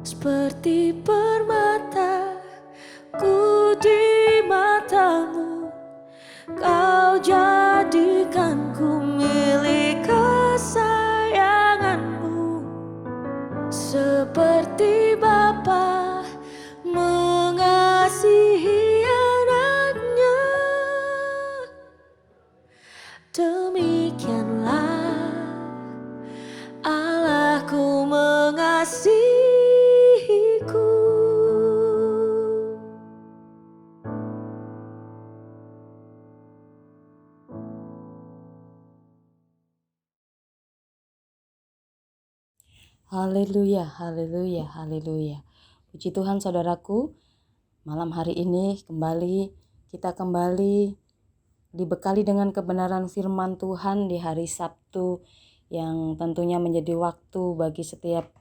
Seperti permata ku di matamu, kau jadikanku milik kesayanganmu. Seperti Bapa mengasihi anaknya, demikianlah Allahku mengasihiku. Haleluya, haleluya, haleluya. Puji Tuhan saudaraku, malam hari ini kita kembali dibekali dengan kebenaran firman Tuhan di hari Sabtu yang tentunya menjadi waktu bagi setiap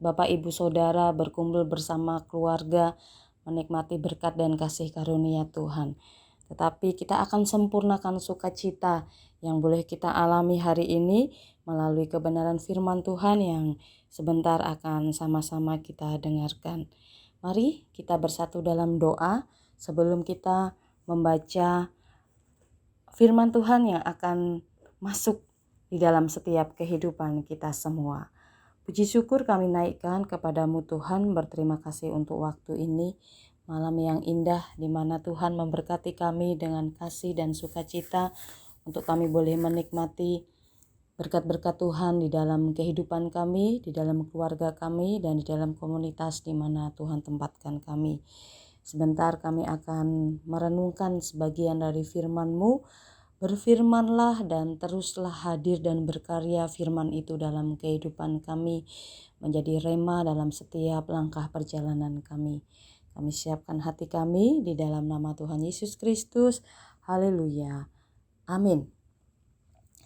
Bapak Ibu Saudara berkumpul bersama keluarga menikmati berkat dan kasih karunia Tuhan. Tetapi kita akan sempurnakan sukacita yang boleh kita alami hari ini melalui kebenaran firman Tuhan yang sebentar akan sama-sama kita dengarkan. Mari kita bersatu dalam doa sebelum kita membaca firman Tuhan yang akan masuk di dalam setiap kehidupan kita semua. Puji syukur kami naikkan kepadamu Tuhan, berterima kasih untuk waktu ini, malam yang indah di mana Tuhan memberkati kami dengan kasih dan sukacita untuk kami boleh menikmati berkat-berkat Tuhan di dalam kehidupan kami, di dalam keluarga kami, dan di dalam komunitas di mana Tuhan tempatkan kami. Sebentar kami akan merenungkan sebagian dari firman-Mu. Berfirmanlah dan teruslah hadir dan berkarya firman itu dalam kehidupan kami, menjadi rema dalam setiap langkah perjalanan kami. Kami siapkan hati kami di dalam nama Tuhan Yesus Kristus. Haleluya. Amin.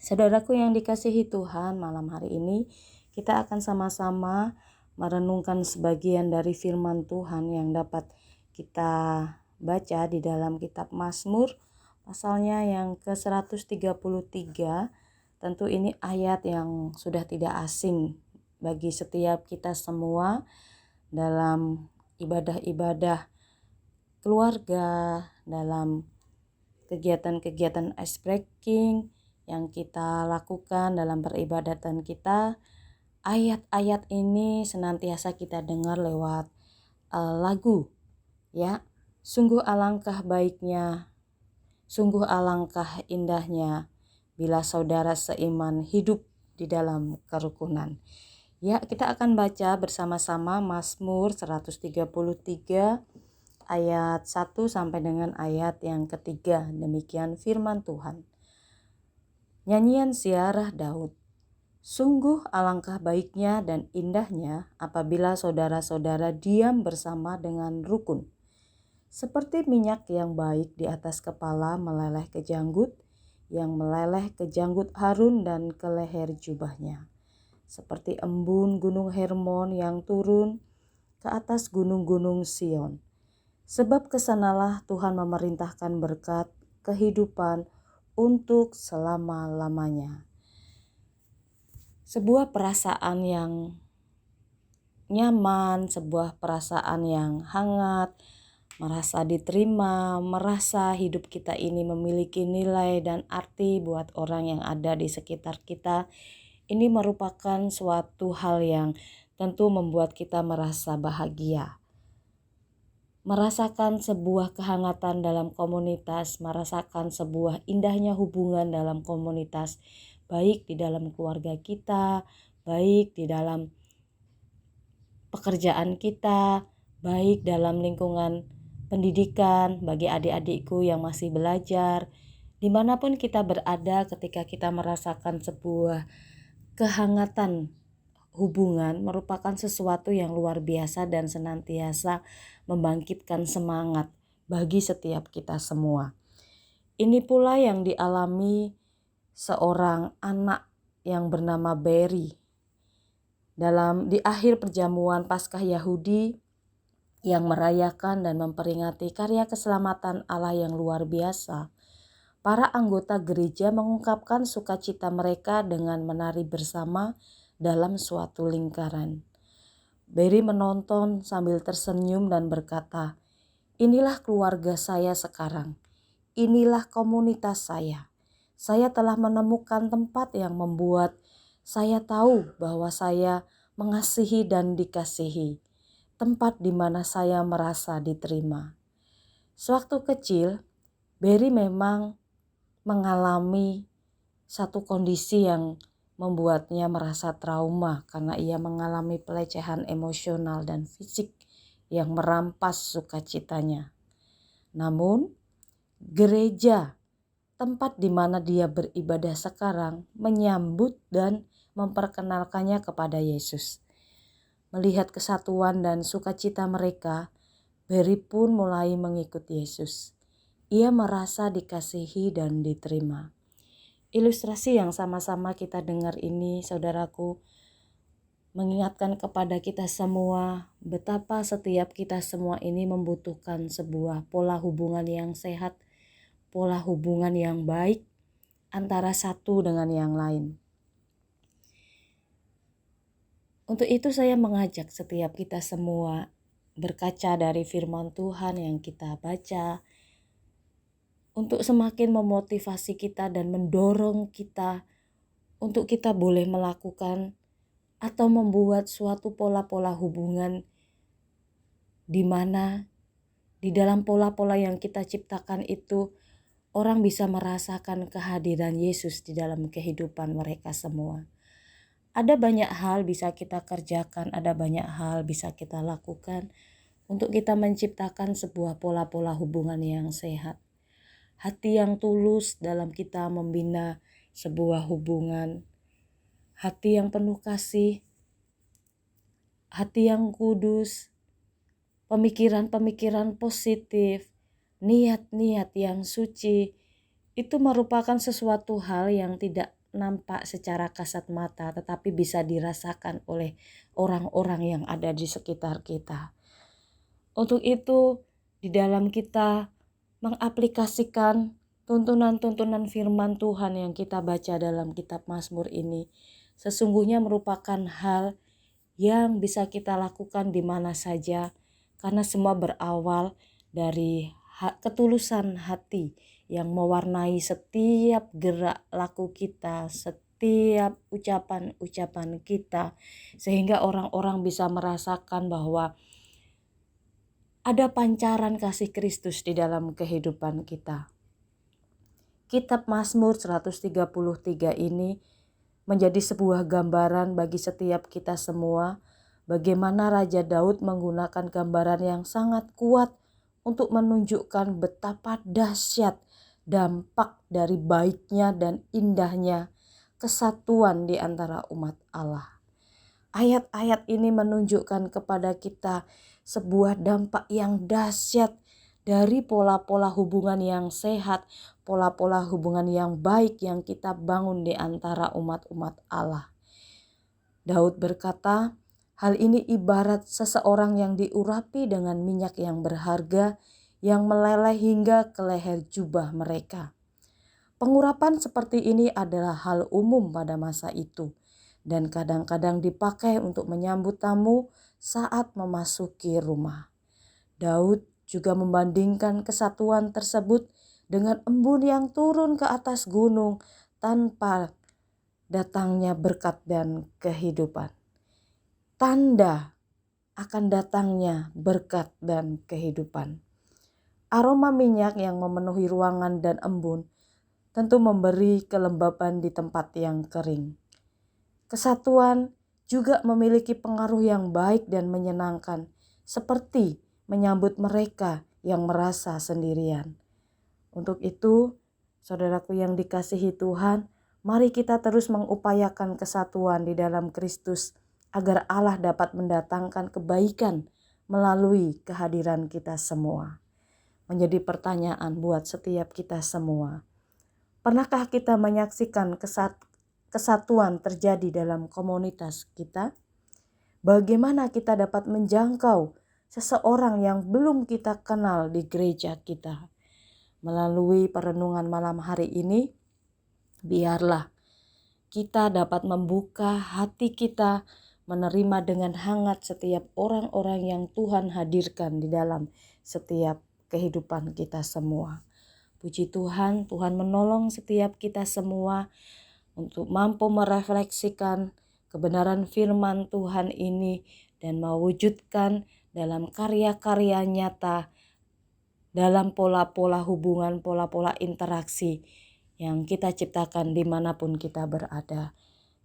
Saudaraku yang dikasihi Tuhan, malam hari ini kita akan sama-sama merenungkan sebagian dari firman Tuhan yang dapat kita baca di dalam kitab Mazmur pasalnya yang ke-133. Tentu ini ayat yang sudah tidak asing bagi setiap kita semua dalam ibadah-ibadah keluarga, dalam kegiatan-kegiatan ice breaking yang kita lakukan dalam peribadatan kita. Ayat-ayat ini senantiasa kita dengar lewat lagu, ya. Sungguh alangkah baiknya, sungguh alangkah indahnya bila saudara seiman hidup di dalam kerukunan. Ya, kita akan baca bersama-sama Mazmur 133 ayat 1 sampai dengan ayat yang ketiga. Demikian firman Tuhan. Nyanyian ziarah Daud. Sungguh alangkah baiknya dan indahnya apabila saudara-saudara diam bersama dengan rukun. Seperti minyak yang baik di atas kepala meleleh ke janggut, yang meleleh ke janggut Harun dan ke leher jubahnya. Seperti embun gunung Hermon yang turun ke atas gunung-gunung Sion. Sebab kesanalah Tuhan memerintahkan berkat kehidupan untuk selama-lamanya. Sebuah perasaan yang nyaman, sebuah perasaan yang hangat, merasa diterima, merasa hidup kita ini memiliki nilai dan arti buat orang yang ada di sekitar kita. Ini merupakan suatu hal yang tentu membuat kita merasa bahagia. Merasakan sebuah kehangatan dalam komunitas, merasakan sebuah indahnya hubungan dalam komunitas, baik di dalam keluarga kita, baik di dalam pekerjaan kita, baik dalam lingkungan pendidikan bagi adik-adikku yang masih belajar. Dimanapun kita berada, ketika kita merasakan sebuah kehangatan hubungan merupakan sesuatu yang luar biasa dan senantiasa membangkitkan semangat bagi setiap kita semua. Ini pula yang dialami seorang anak yang bernama Barry di akhir perjamuan Paskah Yahudi yang merayakan dan memperingati karya keselamatan Allah yang luar biasa. Para anggota gereja mengungkapkan sukacita mereka dengan menari bersama dalam suatu lingkaran. Barry menonton sambil tersenyum dan berkata, "Inilah keluarga saya sekarang. Inilah komunitas saya. Saya telah menemukan tempat yang membuat saya tahu bahwa saya mengasihi dan dikasihi. Tempat di mana saya merasa diterima." Sewaktu kecil, Barry memang mengalami satu kondisi yang membuatnya merasa trauma karena ia mengalami pelecehan emosional dan fisik yang merampas sukacitanya. Namun, gereja, tempat di mana dia beribadah sekarang, menyambut dan memperkenalkannya kepada Yesus. Melihat kesatuan dan sukacita mereka, Barry pun mulai mengikut Yesus. Ia merasa dikasihi dan diterima. Ilustrasi yang sama-sama kita dengar ini, saudaraku, mengingatkan kepada kita semua betapa setiap kita semua ini membutuhkan sebuah pola hubungan yang sehat, pola hubungan yang baik antara satu dengan yang lain. Untuk itu saya mengajak setiap kita semua berkaca dari firman Tuhan yang kita baca, untuk semakin memotivasi kita dan mendorong kita untuk kita boleh melakukan atau membuat suatu pola-pola hubungan di mana di dalam pola-pola yang kita ciptakan itu orang bisa merasakan kehadiran Yesus di dalam kehidupan mereka semua. Ada banyak hal bisa kita kerjakan, ada banyak hal bisa kita lakukan untuk kita menciptakan sebuah pola-pola hubungan yang sehat. Hati yang tulus dalam kita membina sebuah hubungan, hati yang penuh kasih, hati yang kudus, pemikiran-pemikiran positif, niat-niat yang suci, itu merupakan sesuatu hal yang tidak nampak secara kasat mata, tetapi bisa dirasakan oleh orang-orang yang ada di sekitar kita. Untuk itu, di dalam kita mengaplikasikan tuntunan-tuntunan firman Tuhan yang kita baca dalam kitab Mazmur ini, sesungguhnya merupakan hal yang bisa kita lakukan di mana saja, karena semua berawal dari ketulusan hati yang mewarnai setiap gerak laku kita, setiap ucapan-ucapan kita, sehingga orang-orang bisa merasakan bahwa ada pancaran kasih Kristus di dalam kehidupan kita. Kitab Mazmur 133 ini menjadi sebuah gambaran bagi setiap kita semua, bagaimana Raja Daud menggunakan gambaran yang sangat kuat untuk menunjukkan betapa dahsyat dampak dari baiknya dan indahnya kesatuan di antara umat Allah. Ayat-ayat ini menunjukkan kepada kita sebuah dampak yang dahsyat dari pola-pola hubungan yang sehat, pola-pola hubungan yang baik yang kita bangun di antara umat-umat Allah. Daud berkata, hal ini ibarat seseorang yang diurapi dengan minyak yang berharga yang meleleh hingga ke leher jubah mereka. Pengurapan seperti ini adalah hal umum pada masa itu dan kadang-kadang dipakai untuk menyambut tamu saat memasuki rumah. Daud juga membandingkan kesatuan tersebut dengan embun yang turun ke atas gunung tanpa datangnya berkat dan kehidupan. Tanda akan datangnya berkat dan kehidupan. Aroma minyak yang memenuhi ruangan dan embun tentu memberi kelembaban di tempat yang kering. Kesatuan juga memiliki pengaruh yang baik dan menyenangkan, seperti menyambut mereka yang merasa sendirian. Untuk itu, saudaraku yang dikasihi Tuhan, mari kita terus mengupayakan kesatuan di dalam Kristus agar Allah dapat mendatangkan kebaikan melalui kehadiran kita semua. Menjadi pertanyaan buat setiap kita semua. Pernahkah kita menyaksikan kesatuan terjadi dalam komunitas kita? Bagaimana kita dapat menjangkau seseorang yang belum kita kenal di gereja kita? Melalui perenungan malam hari ini, biarlah kita dapat membuka hati kita, menerima dengan hangat setiap orang-orang yang Tuhan hadirkan di dalam setiap kehidupan kita semua. Puji Tuhan, Tuhan menolong setiap kita semua untuk mampu merefleksikan kebenaran firman Tuhan ini dan mewujudkan dalam karya-karya nyata, dalam pola-pola hubungan, pola-pola interaksi yang kita ciptakan dimanapun kita berada.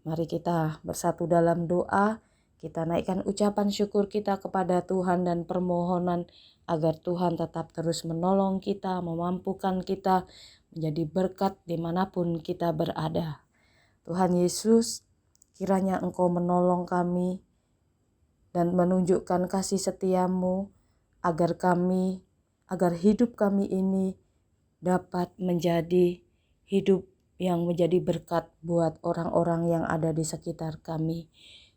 Mari kita bersatu dalam doa, kita naikkan ucapan syukur kita kepada Tuhan dan permohonan agar Tuhan tetap terus menolong kita, memampukan kita menjadi berkat dimanapun kita berada. Tuhan Yesus, kiranya Engkau menolong kami dan menunjukkan kasih setia-Mu agar hidup kami ini dapat menjadi hidup yang menjadi berkat buat orang-orang yang ada di sekitar kami.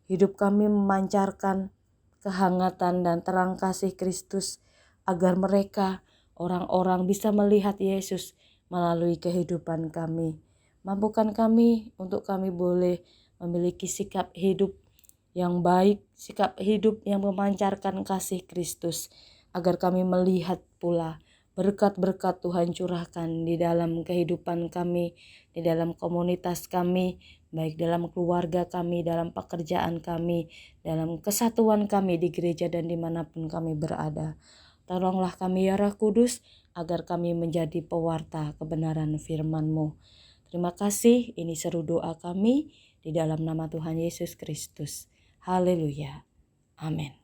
Hidup kami memancarkan kehangatan dan terang kasih Kristus agar mereka, orang-orang bisa melihat Yesus melalui kehidupan kami. Mampukan kami untuk kami boleh memiliki sikap hidup yang baik, sikap hidup yang memancarkan kasih Kristus, agar kami melihat pula berkat-berkat Tuhan curahkan di dalam kehidupan kami, di dalam komunitas kami, baik dalam keluarga kami, dalam pekerjaan kami, dalam kesatuan kami di gereja dan dimanapun kami berada. Tolonglah kami ya Roh Kudus, agar kami menjadi pewarta kebenaran firman-Mu. Terima kasih, ini seru doa kami di dalam nama Tuhan Yesus Kristus. Haleluya. Amin.